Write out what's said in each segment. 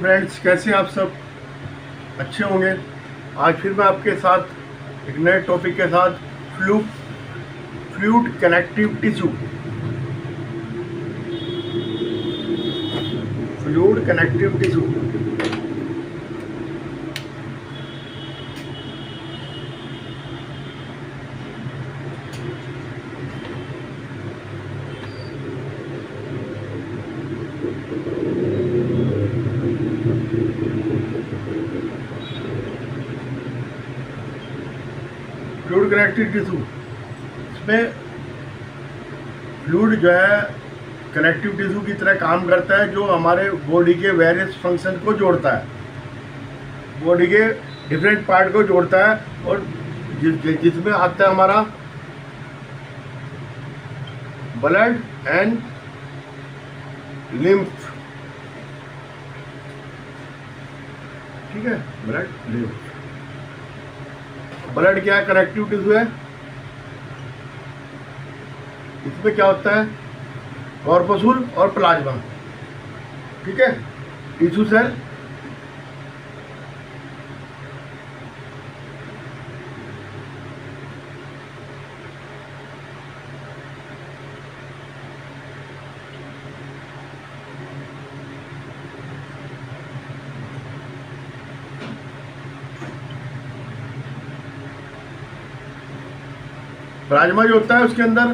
Friends, कैसे हैं आप सब? अच्छे होंगे। आज फिर मैं आपके साथ एक नए टॉपिक के साथ fluid connective tissue fluid connective tissue fluid connective tissue, इसमें फ्लूइड जो है कनेक्टिव टिश्यू की तरह काम करता है, जो हमारे बॉडी के वेरियस फंक्शन को जोड़ता है, बॉडी के डिफरेंट पार्ट को जोड़ता है। और जिसमें आता है हमारा ब्लड एंड लिम्फ, ठीक है। ब्लड लिम्फ, ब्लड क्या है? कनेक्टिव टिश्यू है। इसमें क्या होता है? कॉर्पसूल और प्लाज्मा, ठीक है। टिश्यू सेल, प्लाज्मा जो होता है उसके अंदर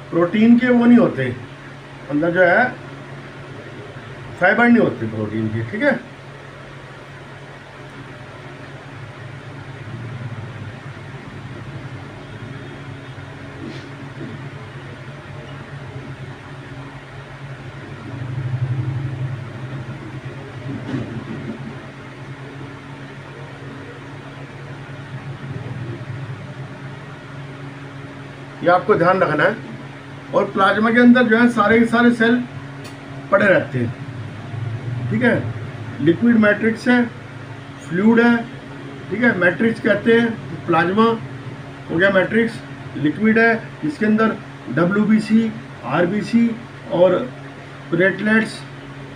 प्रोटीन के वो नहीं होते, अंदर जो है फाइबर नहीं होते प्रोटीन के, ठीक है। ये आपको ध्यान रखना है। और प्लाज्मा के अंदर जो है सारे के सारे सेल पड़े रहते हैं, ठीक है। लिक्विड मैट्रिक्स है, फ्लूइड है, ठीक है। मैट्रिक्स कहते हैं, प्लाज्मा हो गया मैट्रिक्स। लिक्विड है जिसके अंदर WBC, RBC और प्लेटलेट्स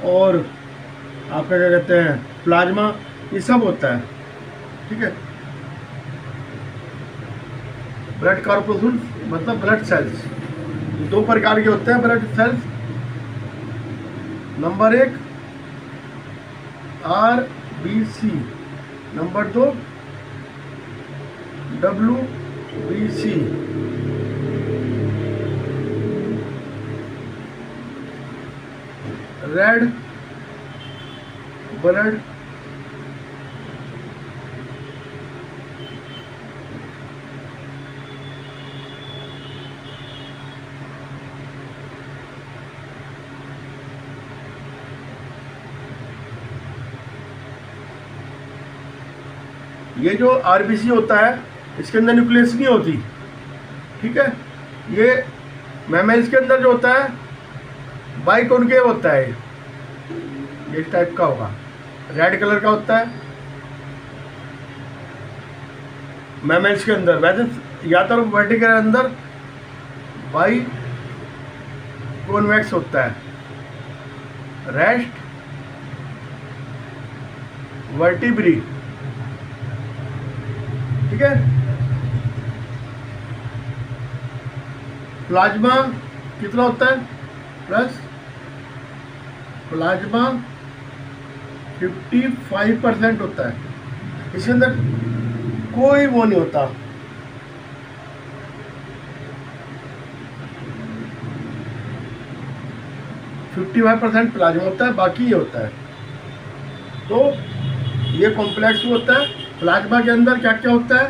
और आपका क्या कहते हैं प्लाज्मा, ये सब होता है, ठीक है। ब्लड कॉर्पसूल मतलब ब्लड सेल्स, दो प्रकार के होते हैं blood cells. Number 1 RBC, number 2 WBC। Red blood ये जो RBC होता है इसके अंदर न्यूक्लियस नहीं होती, ठीक है। ये मैमल्स के अंदर जो होता है बाइकॉन्केव होता है, ये इस टाइप का होगा, रेड कलर का होता है मैमल्स के अंदर। वैसे या तो वर्टिकल अंदर बाई कॉन्वेक्स होता है, रेस्ट वर्टिब्री, ठीक है। प्लाज्मा कितना होता है? प्लस प्लाज्मा 55% होता है, इसके अंदर कोई वो नहीं होता। %55 प्लाज्मा होता है, बाकी ये होता है। तो ये कॉम्प्लेक्स होता है। प्लाज्मा के अंदर क्या क्या होता है?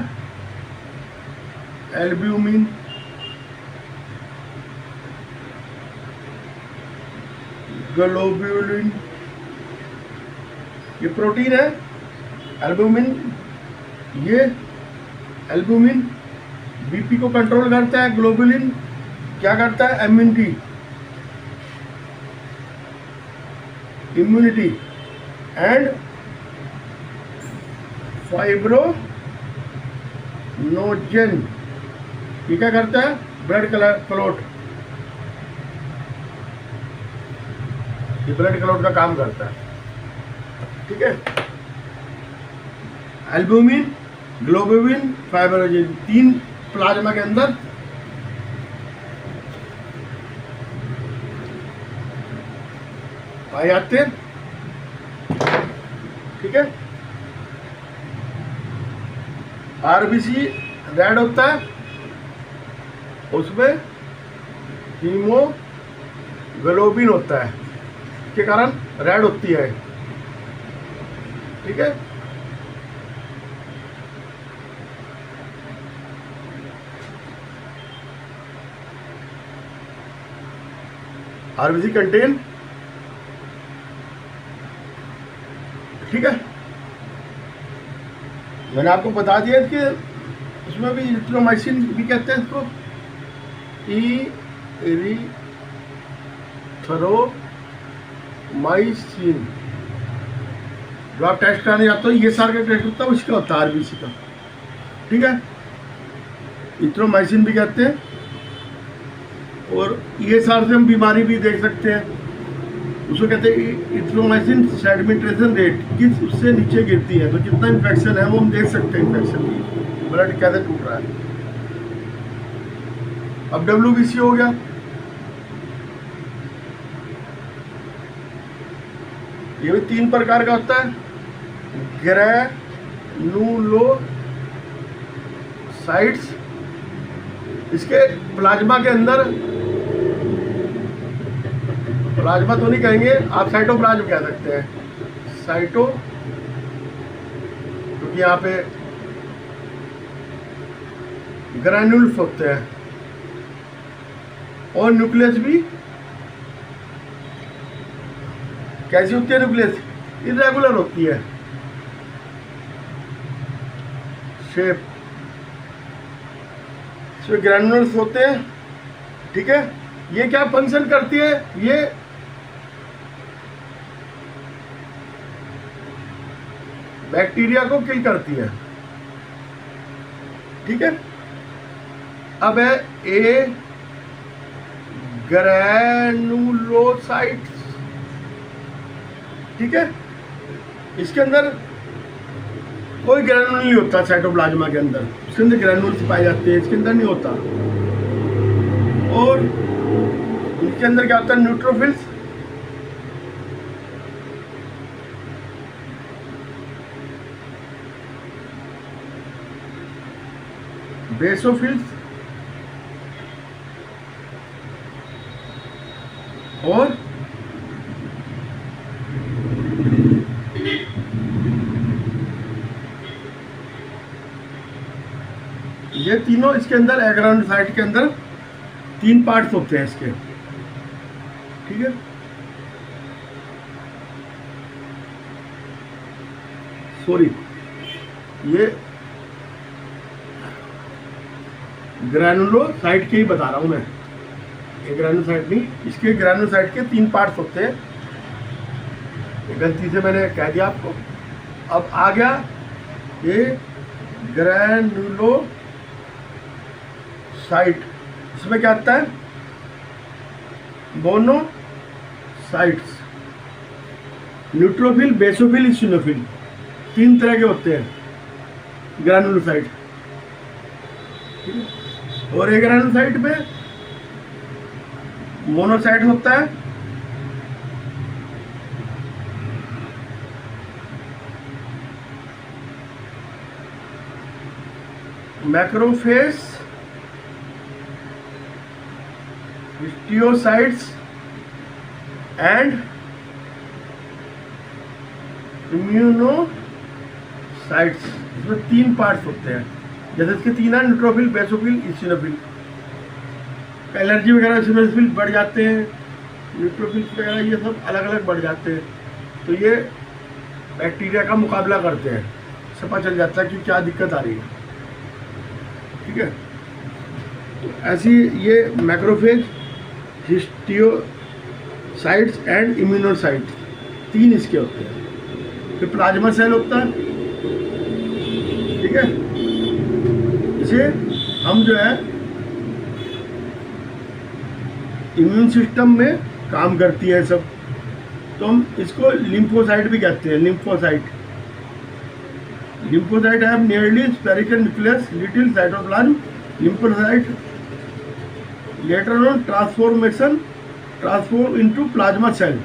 एल्ब्यूमिन, ग्लोब्यूलिन, ये प्रोटीन है। एल्ब्यूमिन, ये एल्ब्यूमिन बीपी को कंट्रोल करता है। ग्लोबुलिन क्या करता है? इम्यूनिटी एंड फाइब्रोनोजन, ये क्या करता है? Blood clot. ये ब्लड क्लॉट का काम करता है। ठीक है, एल्बुमिन, ग्लोबुलिन, फाइब्रोजिन, 3 प्लाज्मा के अंदर पाए जाते हैं। ठीक है, आरबीसी रेड होता है, उसमें हीमोग्लोबिन होता है के कारण रेड होती है। ठीक है, आरबीसी कंटेन, ठीक है, मैंने आपको बता दिया कि इसमें भी इरिथ्रोमाइसिन भी कहते हैं इसको, इरिथ्रोमाइसिन। जो आप टेस्ट कराने जाते हो, ये सारे का टेस्ट होता है, उसका होता है आरबीसी का। ठीक है, इरिथ्रोमाइसिन भी कहते हैं। और ये सार से हम बीमारी भी देख सकते हैं, उसको कहते हैं इरिथ्रोमाइसिन सेडिमेंटेशन रेट, किस उससे नीचे गिरती है तो कितना इन्फेक्शन है वो हम देख सकते हैं। इन्फेक्शन की ब्लड कैसे टूट रहा है। अब डब्ल्यूबीसी हो गया, ये भी 3 प्रकार का होता है। ग्रैनुलोसाइट्स, इसके प्लाज्मा के अंदर, प्लाज्मा तो नहीं कहेंगे आप, साइटोप्लाज्म कह सकते हैं, साइटो, क्योंकि यहाँ पे ग्रैन्यूल्स होते हैं। और न्यूक्लियस भी कैसी होती है? न्यूक्लियस इरेगुलर होती है शेप, इसमें ग्रैन्यूल्स होते हैं। ठीक है, ये क्या फंक्शन करती है? ये बैक्टीरिया को किल करती है। ठीक है, अब है ए ग्रैनुलोसाइट्स। ठीक है, इसके अंदर कोई ग्रैनुल नहीं होता साइटोप्लाज्मा के अंदर, इसके अंदर ग्रैनुल्स पाए जाते हैं, इसके अंदर नहीं होता। और इसके अंदर क्या होता है? न्यूट्रोफिल्स, बेसोफिल्स और ये तीनों इसके अंदर एग्रानोसाइट के अंदर 3 पार्ट्स होते हैं इसके। ठीक है, सॉरी, ये ग्रैनुलोसाइट के ही बता रहा हूं मैं, ये ग्रैनुलोसाइट नहीं, इसके ग्रैनुलोसाइट के 3 पार्ट्स होते हैं। गलती से मैंने कह दिया आपको। अब आ गया ये ग्रैनुलोसाइट, इसमें क्या आता है? मोनोसाइट्स, न्यूट्रोफिल, बेसोफिल, इसिनोफिल, 3 तरह के होते हैं ग्रैनुलोसाइट। और एक ग्रैनुलोसाइट पे मोनोसाइट होता है, मैक्रोफेज, हिस्टियोसाइट्स एंड इम्यूनोसाइट्स। इसमें 3 पार्ट्स होते हैं, जैसे इसके 3 है, न्यूट्रोफिल, बेसोफिल, इसिनोफिल। एलर्जी वगैरह इसिनोफिल बढ़ जाते हैं, न्यूट्रोफिल वगैरह ये सब अलग अलग बढ़ जाते हैं। तो ये बैक्टीरिया का मुकाबला करते हैं, इससे पता चल जाता है कि क्या दिक्कत आ रही है। ठीक है, तो ऐसी ये मैक्रोफेज, हिस्टियोसाइट्स एंड इम्यूनोसाइट्स 3 इसके होते हैं। फिर प्लाज्मा सेल होता है। ठीक है, इसे हम जो है इम्यून सिस्टम में काम करती है सब। तो हम इसको लिम्फोसाइट भी कहते हैं। Lymphocyte have nearly spherical nucleus, little cytoplasm. Lymphocyte later on transform into plasma cell.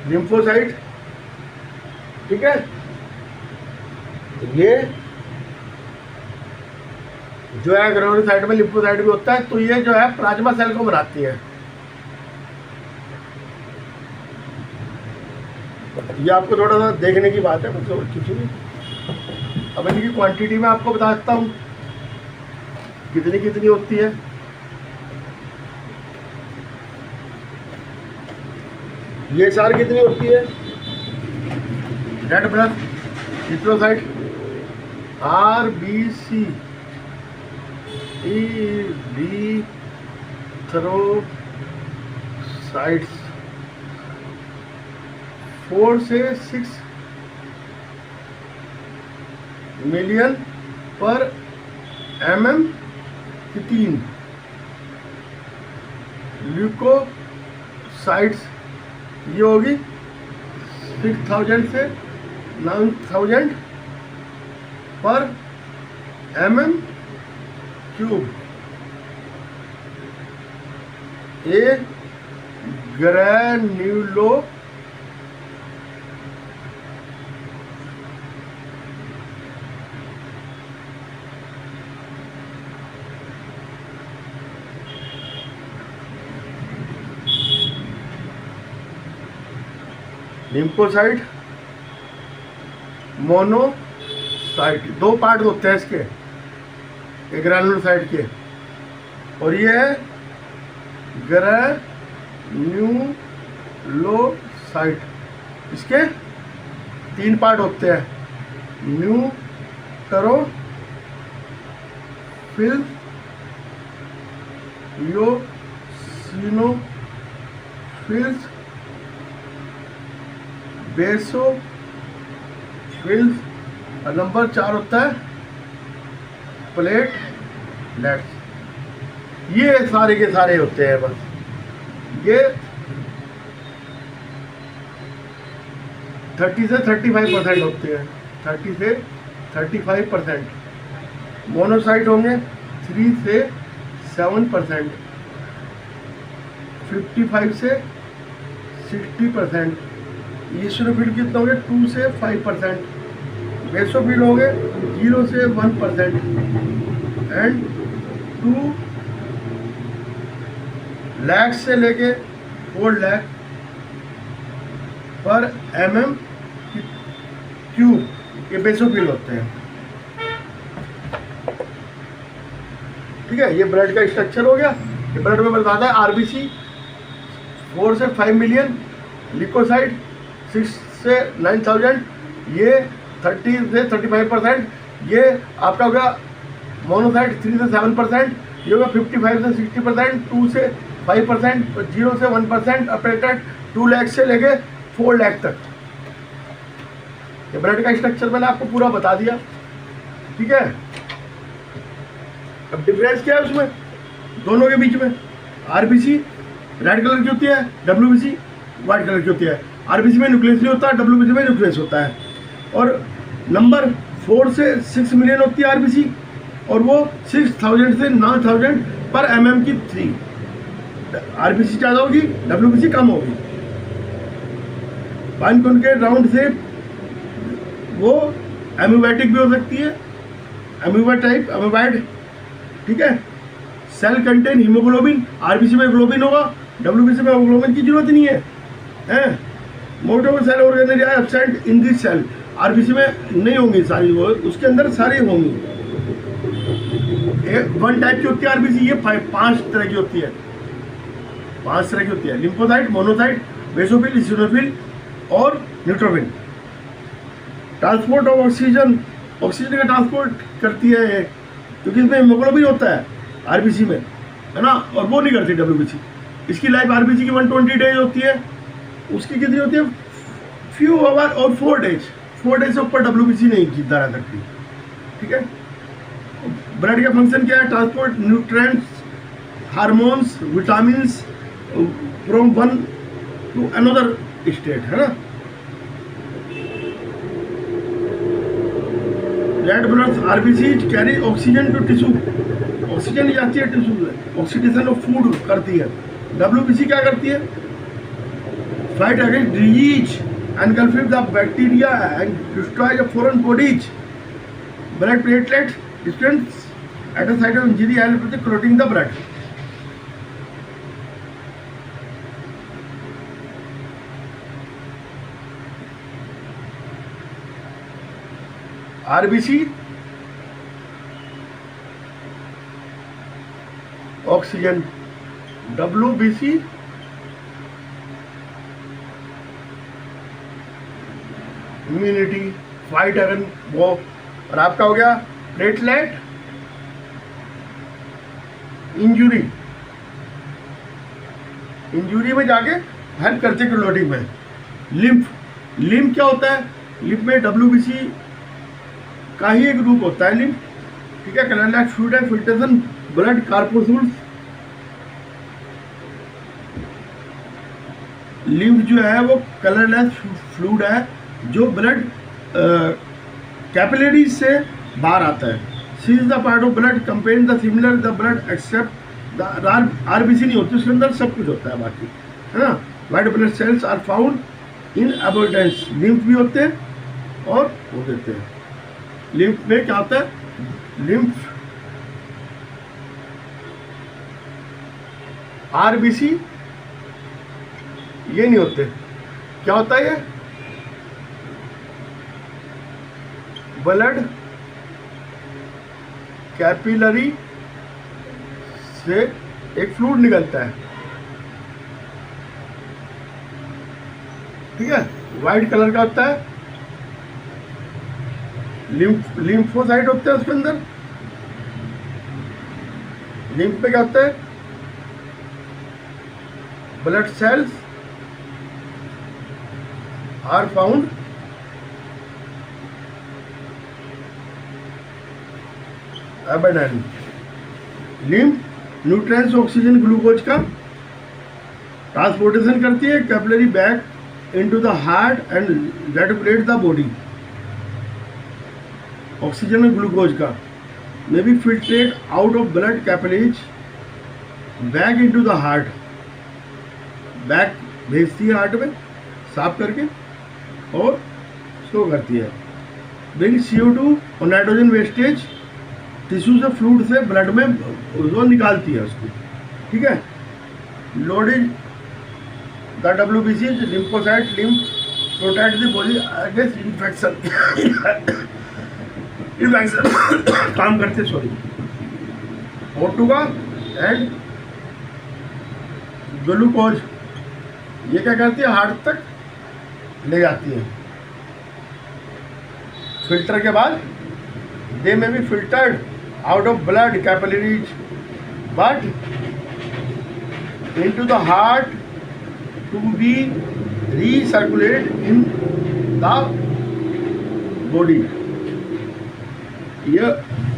Lymphocyte, ठीक है, ये जो है ग्रेनुलोसाइट में लिम्फोसाइट भी होता है, तो ये जो है प्लाज्मा सेल को बनाती है। ये आपको थोड़ा सा देखने की बात है, मतलब कुछ भी। अब इनकी क्वांटिटी में आपको बता देता हूँ कितनी कितनी होती है। ये सारी कितनी होती है? Red blood erythrocyte, RBC, erythrocytes 4 से 6 मिलियन पर mm की 3। ल्यूकोसाइट्स ये होगी 6000 से 9000 पर mm क्यूब। ए ग्रैन्यूलो लिम्फोसाइट, मोनोसाइट, 2 पार्ट होते हैं इसके, एक ग्रैनुलोसाइट के, और ये है ग्रैन्यूलोसाइट। इसके 3 पार्ट होते हैं, न्यूट्रोफिल, योसिनोफिल्स, बेसोफिल्स, और नंबर 4 होता है प्लेटलेट्स। ये सारे के सारे होते हैं। बस ये 30 से 35% होते हैं, 30 से 35%। मोनोसाइट होंगे 3 से 7%, 55 से 60%। ईसोफिल कितने होंगे? 2 से 5%। बेसोफिल होंगे 0 से 1% एंड 2 लाख से लेके 4 लाख पर mm क्यूब ये बेसोफिल होते हैं। ठीक है, ये ब्लड का स्ट्रक्चर हो गया। ये ब्लड में बताता है RBC 4 से 5 मिलियन, ल्यूकोसाइट 6 से 9000, ये 30 से 35%, ये आपका होगा मोनोसाइट 3 से 7%, ये होगा 55 से 60%, 2 से 5%, 0 से 1%, ऑपरेटेड 2 लाख से लेके 4 लाख तक। ये ब्लड का स्ट्रक्चर मैंने आपको पूरा बता दिया। ठीक है, अब डिफरेंस क्या है उसमें दोनों के बीच में? RBC रेड कलर की होती है, WBC व्हाइट कलर की होती है। RBC में न्यूक्लियस नहीं होता, WBC में न्यूक्लियस होता है। और नंबर 4 से 6 मिलियन होती है RBC, और वो 6000 से 9000 पर mm की 3। RBC ज़्यादा होगी, WBC कम होगी। बाइंड के राउंड से वो एम्यूबैटिक भी हो सकती है, एम्यूबा टाइप, एम्यूबैड। ठीक है, सेल कंटेन हीमोग्लोबिन, RBC में ग्लोबिन होगा, WBC में ग्लोबिन की जरूरत नहीं है। Motor cell organelles are absent in this cell, RBC में नहीं होंगी सारी, वो उसके अंदर सारी होंगी। 1 टाइप की होती है RBC, ये 5 तरह की होती है, 5 तरह की होती है। लिम्फोसाइट, मोनोसाइट, बेसोफिल, इसिनोफिल और neutrophil. Transport of oxygen, oxygen का ट्रांसपोर्ट करती है क्योंकि इसमें हीमोग्लोबिन होता है RBC में, है ना, और वो नहीं करती WBC। इसकी लाइफ RBC की 120 डेज होती है, उसकी कितनी होती है? फ्यू आवर और 4 डेज। 4 डेज से ऊपर WBC नहीं जिंदा रह सकती। ठीक है, ब्लड का फंक्शन क्या है? Transport nutrients, hormones, vitamins from one to another state, है ना। Red blood RBCs carry oxygen to tissue, oxygen जाती है टिश्यू में, ऑक्सीडेशन ऑफ फूड करती है। WBC क्या करती है? Fight against disease, engulfing the bacteria and destroy the foreign bodies. Blood platelets distance at the site of injury help with clotting the blood. RBC oxygen, WBC immunity, fight against वो। और आपका हो गया platelet injury, injury में जाके help करते हैं clotting में। लिम्फ क्या होता है? लिम्फ में WBC का ही एक रूप होता है लिम्फ। ठीक है, कलरलेस फ्लूइड है, फिल्ट्रेशन ब्लड कार्पोसूल्स। लिम्फ जो है वो कलरलेस फ्लूइड है जो ब्लड कैपिलरीज से बाहर आता है। C is the part of blood compare the similar the blood except the RBC नहीं होती, उसके अंदर सब कुछ होता है बाकी, है ना। White blood cells are found in abundance, lymph भी होते हैं और वो देते हैं। लिम्फ में क्या होता है? लिम्फ RBC ये नहीं होते। क्या होता है? ये ब्लड कैपिलरी से एक फ्लूइड निकलता है। ठीक है, वाइट कलर का होता है, लिम्फोसाइट होते हैं उसके अंदर। लिम्फ पे क्या होता है? Blood cells are found abundant. Lymph nutrients, oxygen, glucose का ट्रांसपोर्टेशन करती है capillary back into the heart and reticulate the body. Oxygen और ग्लूकोज का may be filtrate out of blood capillaries back into the heart, back भेजती है heart में साफ करके और स्टो करती है। ब्रिंग CO2 और नाइट्रोजन वेस्टेज टिश्यू से, फ्लूइड से ब्लड में वो निकालती है उसको। ठीक है, lodges the WBC lymphocyte, lymph protect the body against infection काम करते, सॉरी। O2 का एंड ग्लूकोज ये क्या करती है? हार्ट तक ले जाती है। फिल्टर के बाद they may be filtered out of blood capillaries but into the heart to be recirculate in the body. ये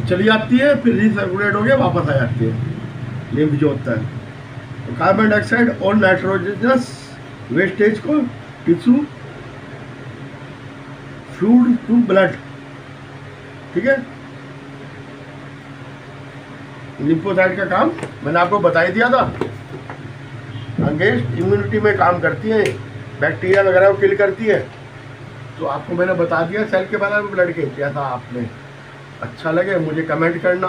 चली जाती है, फिर रीसर्कुलेट हो गया वापस आ जाती है। लिम्फ जो होता है तो कार्बन डाइऑक्साइड और नाइट्रोजनस वेस्टेज को टिश्यू, फ्लूइड टू ब्लड। ठीक है, लिम्फोसाइट का काम मैंने आपको बता ही दिया था। अगेंस्ट इम्यूनिटी में काम करती है, बैक्टीरिया वगैरह को किल करती है। तो आपको मैंने बता दिया सेल के बारे में, ब्लड के। जैसा आपने अच्छा लगे मुझे कमेंट करना।